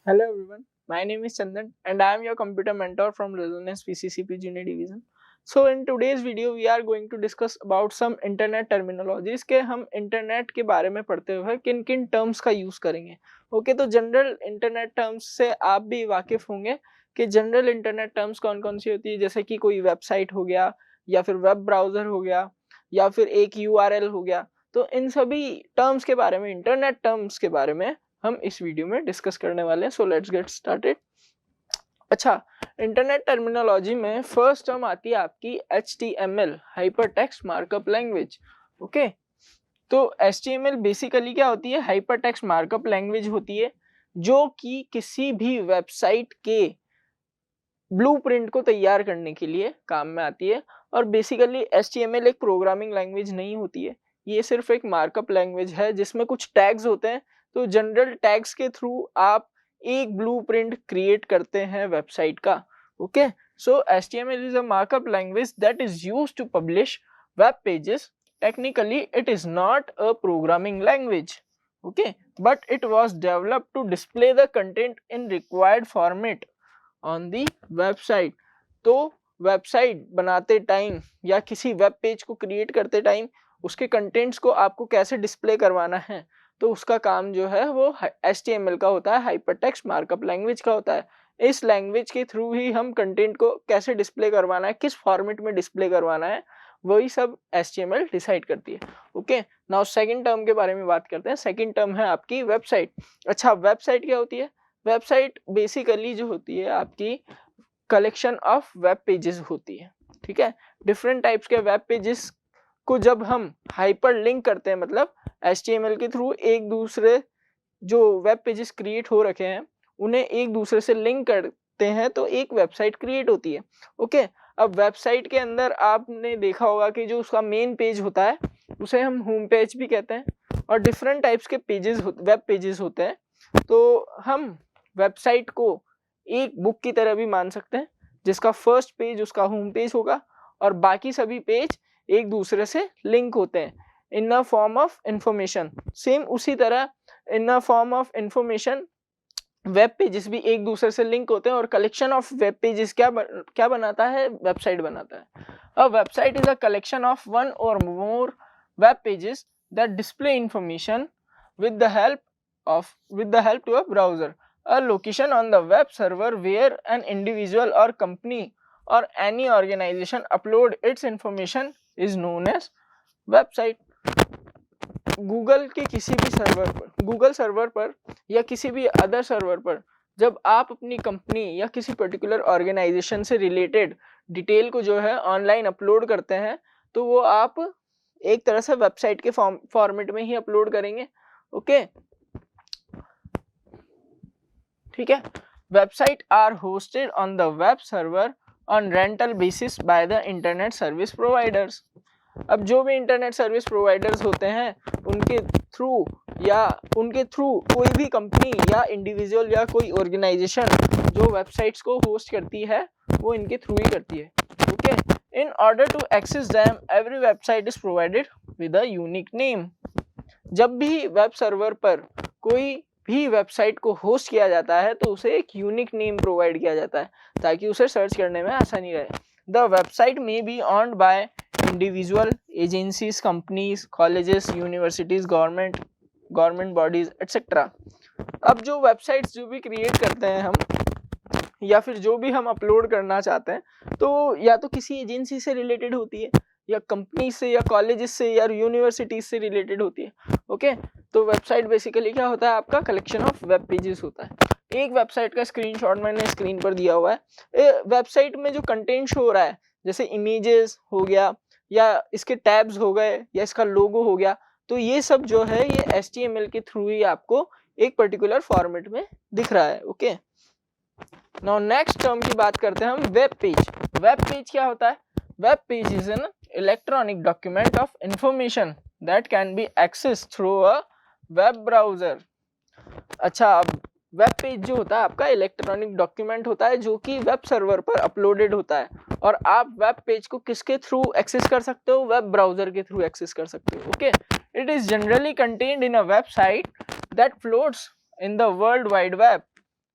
Hello everyone, my name is Chandan and I am your computer mentor from Resonance PCCP Junior Division. So in today's video we are going to discuss about some internet terminologies के हम internet के बारे में पढ़ते हुए किन किन terms का यूज करेंगे. ओके, तो जनरल इंटरनेट टर्म्स से आप भी वाकिफ होंगे कि जनरल इंटरनेट टर्म्स कौन कौन सी होती है, जैसे कि कोई वेबसाइट हो गया या फिर वेब ब्राउजर हो गया या फिर एक URL हो गया. तो इन सभी टर्म्स के बारे में, इंटरनेट टर्म्स के बारे में हम इस वीडियो में डिस्कस करने वाले हैं. So let's get started. अच्छा, इंटरनेट टर्मिनोलॉजी में फर्स्ट टर्म आती है आपकी HTML, hyper text markup language. Okay, तो HTML बेसिकली क्या होती है? हाइपर टेक्स्ट मार्कअप लैंग्वेज होती है जो कि किसी भी वेबसाइट के ब्लूप्रिंट को तैयार करने के लिए काम में आती है. और बेसिकली HTML एक प्रोग्रामिंग लैंग्वेज नहीं होती है, ये सिर्फ एक मार्कअप लैंग्वेज है जिसमें कुछ टैग्स होते हैं. तो जनरल टैग्स के थ्रू आप एक ब्लूप्रिंट क्रिएट करते हैं वेबसाइट का. Okay, so HTML is a markup language that is used to publish web pages. Technically it is not a programming language, okay, but it was developed to display the content in required format on the website. तो website बनाते time या किसी web page को create करते time उसके contents को आपको कैसे डिस्प्ले करवाना है, तो उसका काम जो है वो HTML का होता है, हाइपरटेक्स्ट मार्कअप लैंग्वेज का होता है. इस लैंग्वेज के थ्रू ही हम कंटेंट को कैसे डिस्प्ले करवाना है, किस फॉर्मेट में डिस्प्ले करवाना है, वही सब HTML डिसाइड करती है. ओके, नाउ सेकंड टर्म के बारे में बात करते हैं. सेकंड टर्म है आपकी वेबसाइट. अच्छा, वेबसाइट क्या होती है? वेबसाइट बेसिकली जो होती है आपकी कलेक्शन ऑफ वेब पेजेस होती है. ठीक है, डिफरेंट टाइप्स के वेब पेजेस को जब हम हाइपर लिंक करते हैं, मतलब HTML के थ्रू एक दूसरे जो वेब पेजेस क्रिएट हो रखे हैं उन्हें एक दूसरे से लिंक करते हैं तो एक वेबसाइट क्रिएट होती है. ओके, अब वेबसाइट के अंदर आपने देखा होगा कि जो उसका मेन पेज होता है उसे हम होम पेज भी कहते हैं, और डिफरेंट टाइप्स के पेजेस वेब पेजेस होते हैं. तो हम वेबसाइट को एक बुक की तरह भी मान सकते हैं जिसका फर्स्ट पेज उसका होम पेज होगा और बाकी सभी पेज एक दूसरे से लिंक होते हैं in a form of information. Same उसी तरह in a form of information web pages भी एक दूसरे से लिंक होते हैं और कलेक्शन ऑफ वेब पेजेस क्या बनाता है? वेबसाइट बनाता है. A website is a collection of one or more web pages that display information with the help to a browser, a location on the web server where an individual or company or any organization upload its information is known as website. Google के किसी भी server पर, Google server पर या किसी भी other server पर जब आप अपनी कंपनी या किसी पर्टिकुलर ऑर्गेनाइजेशन से रिलेटेड डिटेल को जो है ऑनलाइन अपलोड करते हैं तो वो आप एक तरह से वेबसाइट के फॉर्मेट में ही अपलोड करेंगे. ओके, ठीक है. Website R hosted on the web server on rental basis by the internet service providers. अब जो भी इंटरनेट सर्विस प्रोवाइडर्स होते हैं उनके थ्रू कोई भी कंपनी या इंडिविजुअल या कोई ऑर्गेनाइजेशन जो वेबसाइट्स को होस्ट करती है वो इनके थ्रू ही करती है. Okay, in order to access them every website is provided with a unique name. जब भी वेब सर्वर पर कोई भी वेबसाइट को होस्ट किया जाता है तो उसे एक यूनिक नेम प्रोवाइड किया जाता है ताकि उसे सर्च करने में आसानी रहे. द वेबसाइट में be owned by individual, agencies, companies, colleges, universities, government bodies etcetera. अब जो वेबसाइट्स जो भी क्रिएट करते हैं हम या फिर जो भी हम अपलोड करना चाहते हैं तो या तो किसी एजेंसी से रिलेटेड होती है या कंपनी से या कॉलेजेस से या यूनिवर्सिटीज से रिलेटेड होती है. ओके, तो वेबसाइट बेसिकली क्या होता है? आपका कलेक्शन ऑफ वेब पेजेस होता है. एक वेबसाइट का स्क्रीनशॉट मैंने स्क्रीन पर दिया हुआ है. वेबसाइट में जो कंटेंट शो हो रहा है जैसे इमेजेस हो गया या इसके टैब्स हो गए या इसका लोगो हो गया, तो ये सब जो है ये HTML के थ्रू ही आपको एक पर्टिकुलर फॉर्मेट में दिख रहा है. ओके, नाउ नेक्स्ट टर्म की बात करते हैं हम, वेब पेज. वेब पेज क्या होता है? Web page is an electronic document of information that can be access through a web browser. अच्छा, अब वेब पेज जो होता है आपका इलेक्ट्रॉनिक डॉक्यूमेंट होता है जो कि वेब सर्वर पर अपलोडेड होता है और आप वेब पेज को किसके थ्रू एक्सेस कर सकते हो? वेब ब्राउजर के थ्रू एक्सेस कर सकते हो. Okay, it is generally contained in a website that floats in the world wide web.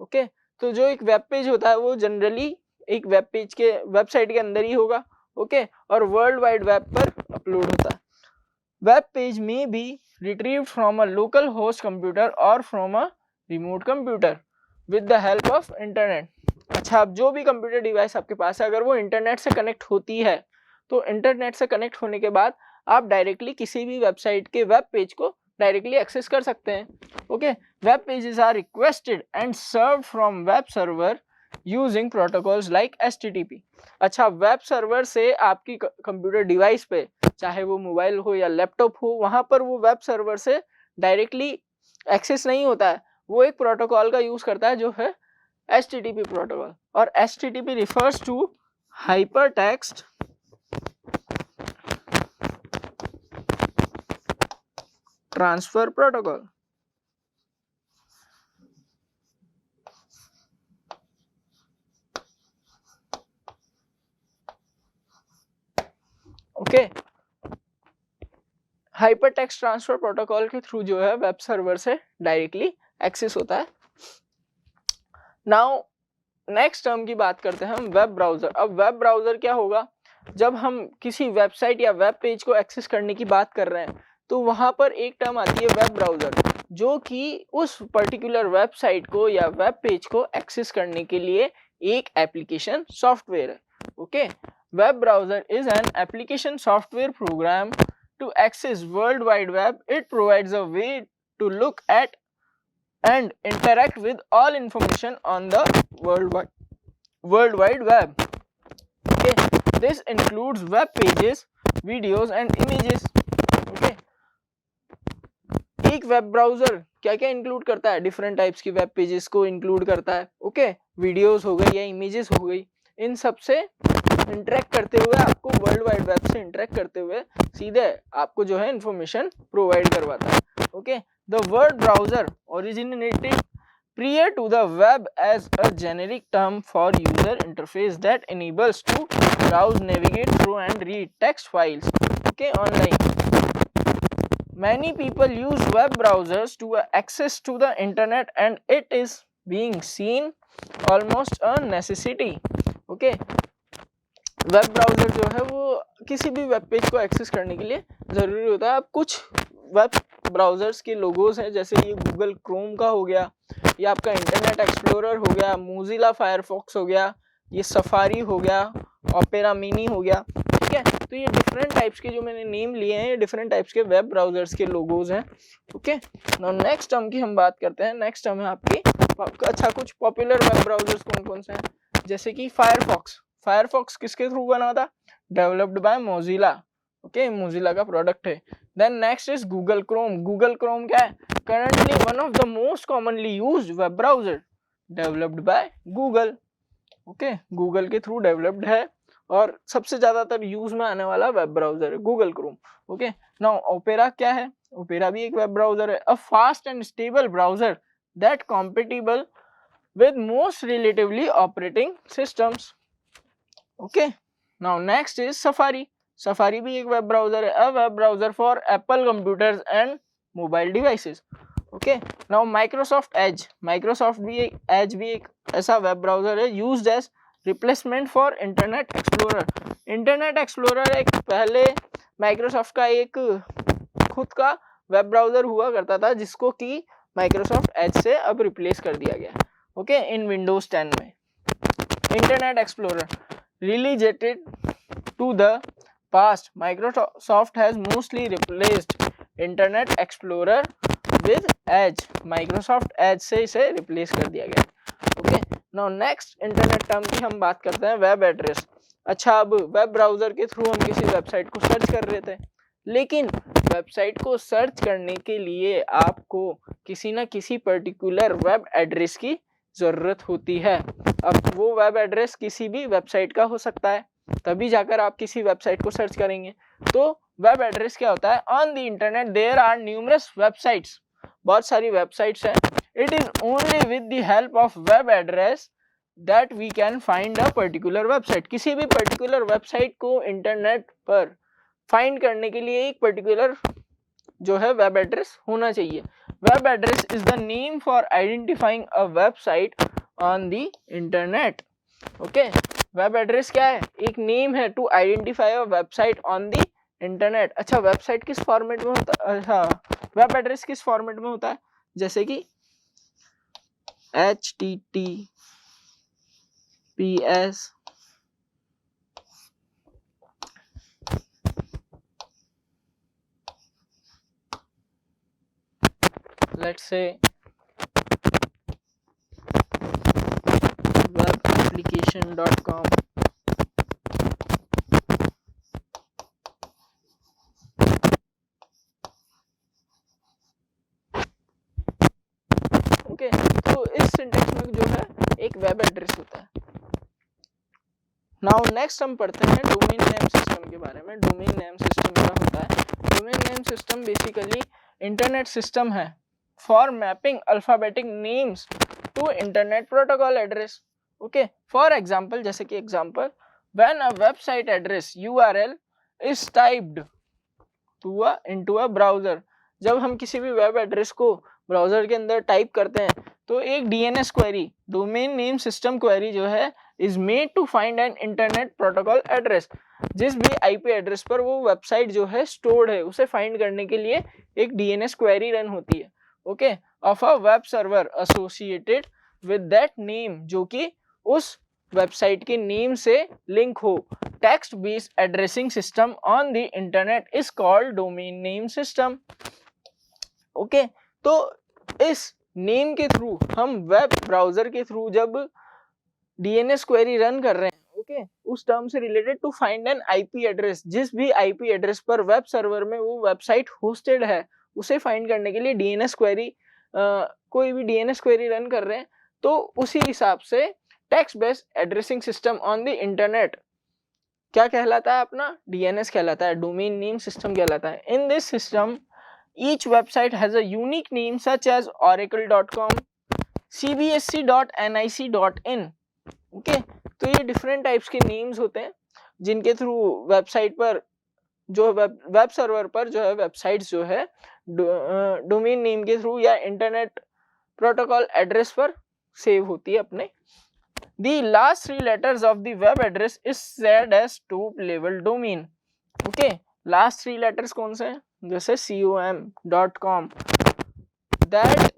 Okay, तो जो एक वेब पेज होता है वो जनरली एक वेब पेज के वेबसाइट के अंदर ही होगा, ओके, और वर्ल्ड वाइड वेब पर अपलोड होता है। Web page may be retrieved from a local host computer और from a remote computer with the help of internet. अच्छा, अब जो भी कंप्यूटर डिवाइस आपके पास है अगर वो इंटरनेट से कनेक्ट होती है तो इंटरनेट से कनेक्ट होने के बाद आप डायरेक्टली किसी भी वेबसाइट के वेब पेज को डायरेक्टली एक्सेस कर सकते हैं। Okay, web pages are requested and served from web server using protocols like HTTP। अच्छा, वेब सर्वर से आपकी कंप्यूटर डिवाइस पे, चाहे वो मोबाइल हो या लैपटॉप हो, वहां पर वो वेब सर्वर से डायरेक्टली एक्सेस नहीं होता है, वो एक प्रोटोकॉल का यूज करता है जो है HTTP प्रोटोकॉल। और HTTP refers to hypertext transfer protocol. Okay, hypertext transfer protocol के थ्रू जो है वेब सर्वर से डायरेक्टली एक्सेस होता है। नाउ नेक्स्ट टर्म की बात करते हैं हम, वेब ब्राउजर। अब वेब ब्राउजर क्या होगा, जब हम किसी वेबसाइट या वेब पेज को एक्सेस करने की बात कर रहे हैं तो वहां पर एक टर्म आती है वेब ब्राउजर, जो कि उस पर्टिकुलर वेबसाइट को या वेब पेज को एक्सेस करने के लिए एक एप्लीकेशन सॉफ्टवेयर है। Okay, web browser is an application software program to access World Wide Web. It provides a way to look at and interact with all information on the World Wide Web. Okay, this includes web pages, videos and images. Okay, एक web browser क्या क्या include करता है, different types की web pages को include करता है। Okay, videos हो गई या इमेजेस हो गई, इन सब से इंटरेक्ट करते हुए, आपको वर्ल्ड वाइड वेब से इंटरेक्ट करते हुए सीधे आपको जो है इंफॉर्मेशन प्रोवाइड करवाता है। Okay, the word browser originated prior to the web as a generic term for user interface that enables to browse, navigate through and read text files, okay, online. Many people use web browsers to access to the internet and it is being seen almost a necessity. Okay, web browser जो है वो किसी भी web page को access करने के लिए ज़रूरी होता है। अब कुछ वेब ब्राउजर्स के लोगोज हैं, जैसे ये गूगल क्रोम का हो गया, ये आपका इंटरनेट एक्सप्लोरर हो गया, मोजिला फायरफॉक्स हो गया, ये सफारी हो गया, ओपेरा मिनी हो गया। ठीक है, तो ये डिफरेंट टाइप्स के जो मैंने नेम लिए हैं, डिफरेंट टाइप्स के वेब ब्राउजर्स के लोगोज हैं। ओके, नाउ नेक्स्ट टर्म की हम बात करते हैं। नेक्स्ट टर्म है आपकी, अच्छा, कुछ पॉपुलर वेब ब्राउजर्स कौन कौन से हैं, जैसे कि फायरफॉक्स। फायरफॉक्स किसके थ्रू बना था, developed by Mozilla. Okay, Mozilla का प्रोडक्ट है। Then next is Google Chrome. Google Chrome क्या है, currently one of the most commonly used web browser, developed by Google. Okay, Google के थ्रू डेवलप्ड है और सबसे ज्यादातर यूज में आने वाला वेब ब्राउजर है Google Chrome. Okay, now Opera क्या है, ओपेरा भी एक वेब ब्राउजर है, a fast and stable browser that compatible with most relatively operating systems. Okay, now next is Safari. Safari भी एक वेब ब्राउजर है, a web browser for Apple computers and mobile devices. Okay, now Microsoft Edge. Microsoft भी Edge भी एक ऐसा web browser है used as replacement for Internet Explorer. Internet Explorer एक पहले Microsoft का एक खुद का वेब ब्राउजर हुआ करता था जिसको कि Microsoft Edge से अब रिप्लेस कर दिया गया। ओके, इन विंडोज 10 में Internet Explorer relegated to the past, Microsoft has mostly replaced Internet Explorer with Edge. Microsoft Edge से इसे रिप्लेस कर दिया गया। Okay, now next internet term की हम बात करते हैं, वेब एड्रेस। अच्छा, अब वेब ब्राउजर के थ्रू हम किसी वेबसाइट को सर्च कर रहे थे, लेकिन वेबसाइट को सर्च करने के लिए आपको किसी ना किसी पर्टिकुलर वेब एड्रेस की जरूरत होती है। अब वो वेब एड्रेस किसी भी वेबसाइट का हो सकता है, तभी जाकर आप किसी वेबसाइट को सर्च करेंगे। तो वेब एड्रेस क्या होता है, on the internet there are numerous websites, बहुत सारी वेबसाइट्स हैं। It is only with the help of web address that we can find a particular website. किसी भी पर्टिकुलर वेबसाइट को इंटरनेट पर फाइंड करने के लिए एक पर्टिकुलर जो है वेब एड्रेस होना चाहिए। Web address is the name for identifying a website on the internet. Okay, web address क्या है? एक नेम है to identify a website on the internet. अच्छा, वेबसाइट किस फॉर्मेट में होता है? अच्छा, वेब एड्रेस किस फॉर्मेट में होता है? जैसे कि HTTPS let's say webapplication.com, okay. तो इस सिंटेक्स में जो है एक वेब एड्रेस होता है। नाउ नेक्स्ट हम पढ़ते हैं डोमेन नेम सिस्टम के बारे में। डोमेन नेम सिस्टम क्या होता है? Domain name system basically internet system है for mapping alphabetic names to internet protocol address. Okay, for example, जैसे कि example, when a website address URL is typed into a browser. जब हम किसी भी वेब एड्रेस को ब्राउजर के अंदर टाइप करते हैं तो एक DNS query, domain name system query जो है, is made to find an internet protocol address. जिस भी IP एड्रेस पर वो वेबसाइट जो है स्टोर्ड है, उसे फाइंड करने के लिए एक DNS क्वेरी रन होती है, okay, of a web server associated with that name, जो कि उस वेबसाइट के नेम से लिंक हो। Text based addressing system on the internet is called domain name system. Okay, तो इस नेम के थ्रू हम वेब ब्राउजर के थ्रू जब DNS क्वेरी रन कर रहे हैं, ओके, उस टर्म से related to find an IP address, जिस भी IP एड्रेस पर वेब सर्वर में वो वेबसाइट होस्टेड है, उसे फाइंड करने के लिए DNS क्वेरी, कोई भी DNS क्वेरी रन कर रहे हैं, तो उसी हिसाब से text based addressing system on the internet क्या कहलाता है? अपना DNS कहलाता है, डोमेन नेम सिस्टम कहलाता है। In this system each website has a unique name such as oracle.com, cbsc.nic.in, okay. तो ये डिफरेंट टाइप्स के नेम्स होते हैं जिनके थ्रू वेबसाइट पर जो वेब सर्वर पर जो है वेबसाइट्स जो है डोमेन नेम के थ्रू या इंटरनेट प्रोटोकॉल एड्रेस पर सेव होती है अपने। The last three letters of the web address is said as top level domain, okay. Last 3 letters कौन से हैं? जैसे com.com, that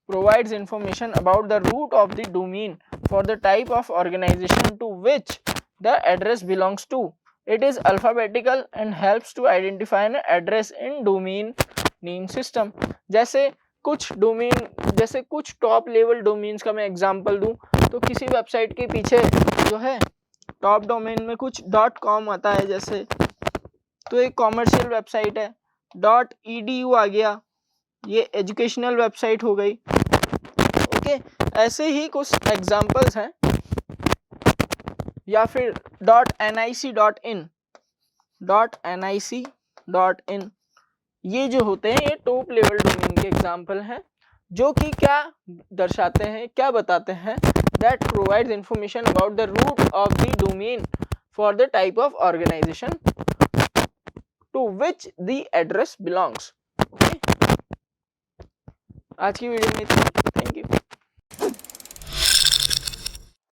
provides information about the root of the domain for the type of organization to which the address belongs to. It is alphabetical and helps to identify an address in domain name system. जैसे कुछ top level domains का मैं example दूं तो किसी website के पीछे जो है टॉप डोमेन में कुछ .com आता है, जैसे तो एक कॉमर्शियल वेबसाइट है, .edu आ गया, ये एजुकेशनल वेबसाइट हो गई, ओके। ऐसे ही कुछ एग्जांपल्स हैं। या फिर .nic.in, ये जो होते हैं ये टॉप लेवल डोमेन के एग्जांपल हैं, जो कि क्या दर्शाते हैं, क्या बताते हैं? That provides information about the root of the domain for the type of organisation to which the address belongs, okay। आज की वीडियो में इतना।